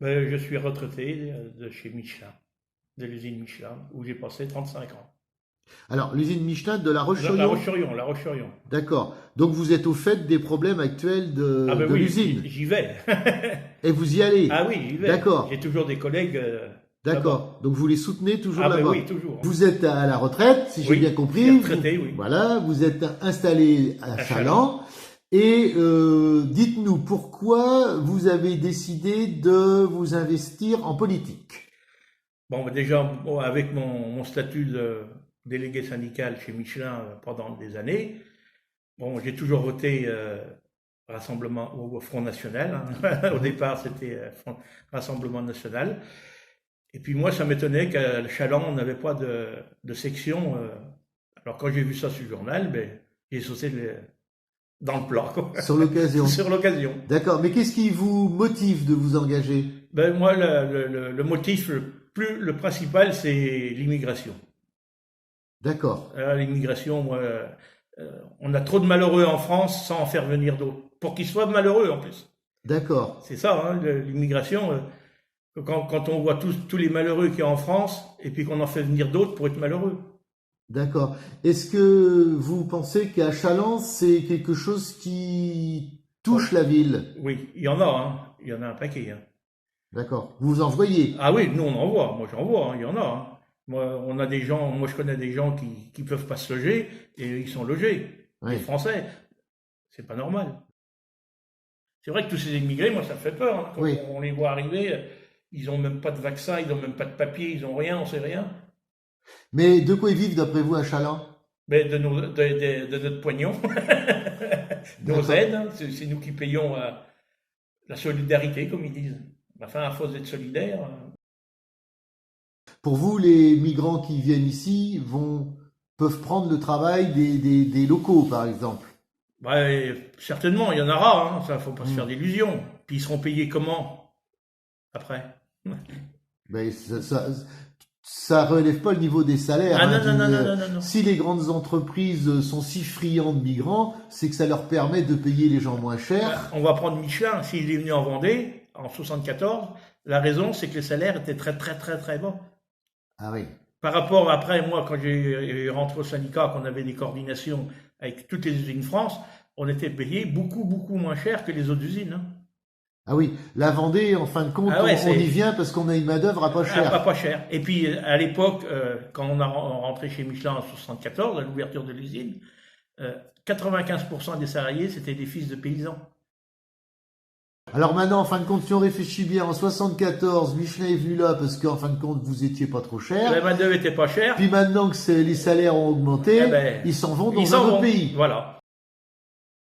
Je suis retraité de chez Michelin, de l'usine Michelin, où j'ai passé 35 ans. Alors, l'usine Michelin de La La Roche-sur-Yon. Roche-sur-Yon, la Roche-sur-Yon. D'accord. Donc, vous êtes au fait des problèmes actuels Ah ben de oui, l'usine. j'y vais. Et vous y allez. Ah oui, j'y vais. D'accord. J'ai toujours des collègues là-bas. D'accord. Donc, vous les soutenez toujours Ah ben là-bas. oui, toujours. Vous êtes à la retraite, si j'ai Oui, bien je compris. suis retraité, oui. Voilà, vous êtes installé à Challans. Et dites-nous pourquoi vous avez décidé de vous investir en politique. Bon, déjà, avec mon statut de délégué syndical chez Michelin pendant des années, bon, j'ai toujours voté Rassemblement au Front National. Hein. Au départ, c'était Rassemblement National. Et puis moi, ça m'étonnait qu'à Challans, on n'avait pas de section. Alors quand j'ai vu ça sur le journal, ben, j'ai sauté dans le plat. Quoi. Sur l'occasion. Sur l'occasion. D'accord. Mais qu'est-ce qui vous motive de vous engager? Ben, moi, le motif le principal, c'est l'immigration. D'accord. L'immigration, moi, on a trop de malheureux en France sans en faire venir d'autres. Pour qu'ils soient malheureux en plus. D'accord. C'est ça, hein, l'immigration. Quand on voit tous les malheureux qu'il y a en France, et puis qu'on en fait venir d'autres pour être malheureux. D'accord. Est-ce que vous pensez qu'à Challans, c'est quelque chose qui touche la ville? Oui, il y en a, hein. Il y en a un paquet. Hein. D'accord. Vous en voyez? Ah oui, nous on en voit, moi j'en vois, hein, il y en a. Hein. On a des gens, moi je connais des gens qui peuvent pas se loger, et ils sont logés. Oui. Les Français. C'est pas normal. C'est vrai que tous ces immigrés, moi ça me fait peur. Hein. Quand Oui. on les voit arriver, ils n'ont même pas de vaccin, ils n'ont même pas de papier, ils n'ont rien, on sait rien. Mais de quoi ils vivent d'après vous à Challans? Mais de notre pognon, nos aides, hein. C'est nous qui payons la solidarité, comme ils disent. Enfin, à force d'être solidaire. Pour vous, les migrants qui viennent ici peuvent prendre le travail des locaux, par exemple? Ouais, certainement, il y en aura, hein, ça, faut pas se faire d'illusions. Puis ils seront payés comment après? Ben, ça relève pas le niveau des salaires. Ah hein, non. Si les grandes entreprises sont si friands de migrants, c'est que ça leur permet de payer les gens moins cher. On va prendre Michelin, s'il est venu en Vendée, en 74, la raison c'est que les salaires étaient très bas. Ah oui. Par rapport, après, moi, quand j'ai rentré au syndicat, qu'on avait des coordinations avec toutes les usines France, on était payé beaucoup moins cher que les autres usines. Hein. Ah oui, la Vendée, en fin de compte, ouais, on y vient parce qu'on a une main-d'œuvre à pas cher. Pas cher. Et puis, à l'époque, quand on a rentré chez Michelin en 74, à l'ouverture de l'usine, 95% des salariés, c'était des fils de paysans. Alors maintenant, en fin de compte, si on réfléchit bien, en 74, Michelin est venu là parce qu'en fin de compte, vous étiez pas trop cher. La main-d'œuvre était pas chère. Puis maintenant que les salaires ont augmenté, ils s'en vont dans un autre pays. Voilà.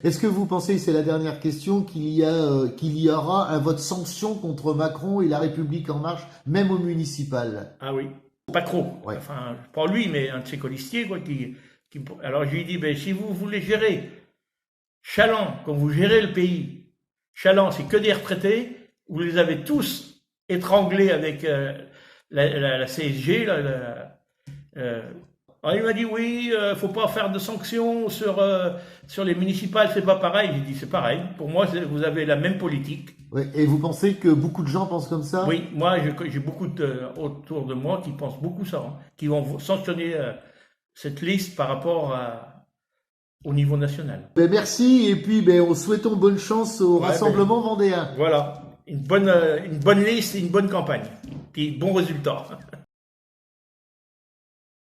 Est-ce que vous pensez, c'est la dernière question, qu'il y aura un vote sanction contre Macron et la République en marche, même au municipal? Ah oui, pas trop. Ouais. Enfin, pas lui, mais un de ses colistiers, quoi, alors je lui ai dit, ben, si vous voulez gérer Challans, comme vous gérez le pays, Challans, c'est que des retraités, vous les avez tous étranglés avec la CSG, alors il m'a dit oui, faut pas faire de sanctions sur les municipales, c'est pas pareil. J'ai dit c'est pareil. Pour moi, vous avez la même politique. Ouais. Et vous pensez que beaucoup de gens pensent comme ça? Oui, moi j'ai beaucoup autour de moi qui pensent beaucoup ça, hein, qui vont sanctionner cette liste par rapport au niveau national. Ben merci et puis souhaitons bonne chance au Rassemblement vendéen. Voilà, une bonne liste et une bonne campagne. Puis bon résultat.